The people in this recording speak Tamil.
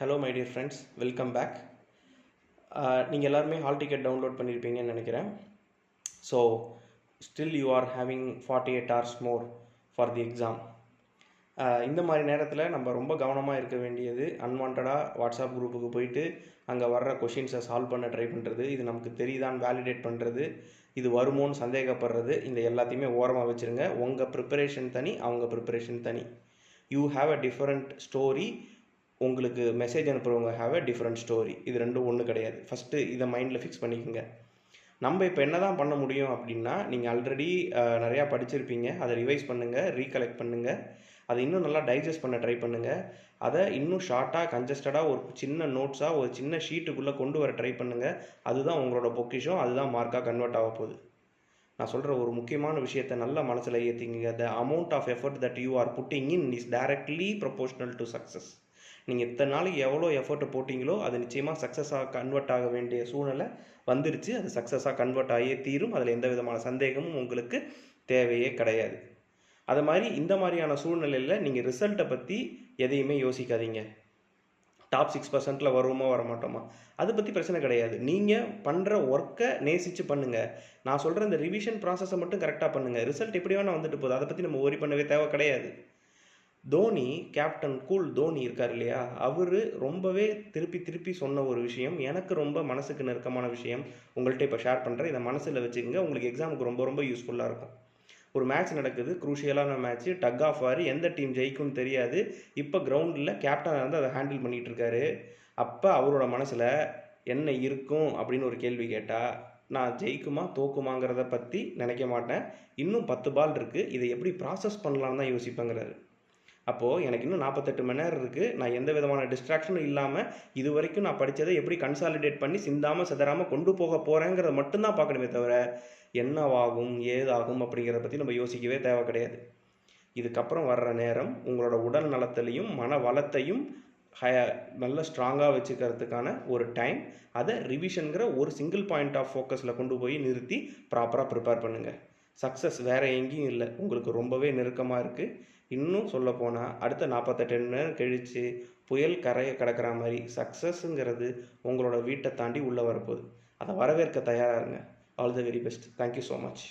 Hello my dear friends, welcome back. நீங்கள் எல்லாருமே ஹால் டிக்கெட் டவுன்லோட் பண்ணியிருப்பீங்கன்னு நினைக்கிறேன். So still you are having 48 hours more for the exam. இந்த மாதிரி நேரத்தில் நம்ம ரொம்ப கவனமாக இருக்க வேண்டியது, அன்வான்டாக வாட்ஸ்அப் குரூப்புக்கு போயிட்டு அங்கே வர்ற கொஷின்ஸை சால்வ் பண்ண ட்ரை பண்ணுறது, இது நமக்கு தெரியுதான்னு வேலிடேட் பண்ணுறது, இது வருமோன்னு சந்தேகப்படுறது, இந்த எல்லாத்தையுமே ஓரமாக வச்சுருங்க. உங்கள் ப்ரிப்பரேஷன் தனி, அவங்க ப்ரிப்பரேஷன் தனி. You have a different story. உங்களுக்கு மெசேஜ் அனுப்புகிறவங்க ஹாவ் அ டிஃப்ரெண்ட் ஸ்டோரி. இது ரெண்டும் ஒன்று கிடையாது. ஃபஸ்ட்டு இதை மைண்டில் ஃபிக்ஸ் பண்ணிக்கோங்க. நம்ம இப்போ என்ன தான் பண்ண முடியும் அப்படின்னா, நீங்கள் ஆல்ரெடி நிறையா படிச்சிருப்பீங்க, அதை ரிவைஸ் பண்ணுங்கள், ரீகலெக்ட் பண்ணுங்கள், அதை இன்னும் நல்லா டைஜஸ்ட் பண்ண ட்ரை பண்ணுங்கள். அதை இன்னும் ஷார்ட்டாக கன்ஜஸ்டடாக ஒரு சின்ன நோட்ஸாக ஒரு சின்ன ஷீட்டுக்குள்ளே கொண்டு வர ட்ரை பண்ணுங்கள். அதுதான் உங்களோட பொக்கிஷம், அதுதான் மார்க்காக கன்வெர்ட் ஆக போகுது. நான் சொல்கிற ஒரு முக்கியமான விஷயத்தை நல்லா மனசில் ஏற்றிங்க. The amount of effort that you are putting in is directly proportional to success. நீங்கள் இத்தனை நாளைக்கு எவ்வளோ எஃபர்ட் போட்டிங்களோ அது நிச்சயமாக சக்ஸஸாக கன்வெர்ட் ஆக வேண்டிய சூழ்நிலை வந்துருச்சு. அது சக்ஸஸாக கன்வெர்ட் ஆகியே தீரும். அதில் எந்த விதமான சந்தேகமும் உங்களுக்கு தேவையே கிடையாது. அது மாதிரி இந்த மாதிரியான சூழ்நிலையில் நீங்கள் ரிசல்ட்டை பற்றி எதையுமே யோசிக்காதீங்க. டாப் 6% வருவோமா வர மாட்டோமா, அதை பற்றி பிரச்சனை கிடையாது. நீங்கள் பண்ணுற ஒர்க்கை நேசித்து பண்ணுங்கள். நான் சொல்கிற இந்த ரிவிஷன் ப்ராசஸை மட்டும் கரெக்டாக பண்ணுங்கள். ரிசல்ட் எப்படி வேணால் வந்துட்டு போகுது, அதை பற்றி நம்ம ஒரி பண்ணவே தேவை கிடையாது. தோனி, கேப்டன் கூல் தோனி இருக்கார் இல்லையா, அவர் ரொம்பவே திருப்பி சொன்ன ஒரு விஷயம், எனக்கு ரொம்ப மனசுக்கு நெருக்கமான விஷயம், உங்கள்கிட்ட இப்போ ஷேர் பண்ணுறேன். இதை மனசில் வச்சுக்கோங்க. உங்களுக்கு எக்ஸாமுக்கு ரொம்ப யூஸ்ஃபுல்லாக இருக்கும். ஒரு மேட்ச் நடக்குது, குரூஷியலான மேட்ச்சு, டக் ஆஃப் வார், எந்த டீம் ஜெயிக்கும்னு தெரியாது. இப்போ கிரவுண்டில் கேப்டனாக இருந்து அதை ஹேண்டில் பண்ணிகிட்டு இருக்காரு. அப்போ அவரோட மனசில் என்ன இருக்கும் அப்படின்னு ஒரு கேள்வி கேட்டால், நான் ஜெயிக்குமா தோக்குமாங்கிறத பற்றி நினைக்க மாட்டேன், இன்னும் 10 பால் இருக்குது, இதை எப்படி ப்ராசஸ் பண்ணலான்னு தான் யோசிப்பேங்கிறாரு. அப்போது எனக்கு இன்னும் 48 மணி நேரம் இருக்குது, நான் எந்த விதமான டிஸ்ட்ராக்ஷனும் இல்லாமல் இது வரைக்கும் நான் படித்ததை எப்படி கன்சாலிடேட் பண்ணி சிந்தாமல் சிதறாமல் கொண்டு போக போகிறேங்கிறத மட்டும்தான் பார்க்கணுமே தவிர, என்னவாகும் ஏதாகும் அப்படிங்கிறத பற்றி நம்ம யோசிக்கவே தேவை கிடையாது. இதுக்கப்புறம் வர்ற நேரம் உங்களோட உடல் நலத்திலையும் மன வளத்தையும் நல்ல ஸ்ட்ராங்காக வச்சுக்கிறதுக்கான ஒரு டைம். அதை ரிவிஷனுங்கிற ஒரு சிங்கிள் பாயிண்ட் ஆஃப் ஃபோக்கஸில் கொண்டு போய் நிறுத்தி ப்ராப்பராக ப்ரிப்பேர் பண்ணுங்கள். சக்ஸஸ் வேறு எங்கேயும் இல்லை, உங்களுக்கு ரொம்பவே நெருக்கமாக இருக்குது. இன்னும் சொல்லப்போனால் அடுத்த 48 மணி நேரம் கழித்து புயல் கரையை கடக்கிற மாதிரி சக்ஸஸ்ங்கிறது உங்களோட வீட்டை தாண்டி உள்ளே வரப்போகுது. அதை வரவேற்க தயாராக இருங்க. All the very best. Thank you so much.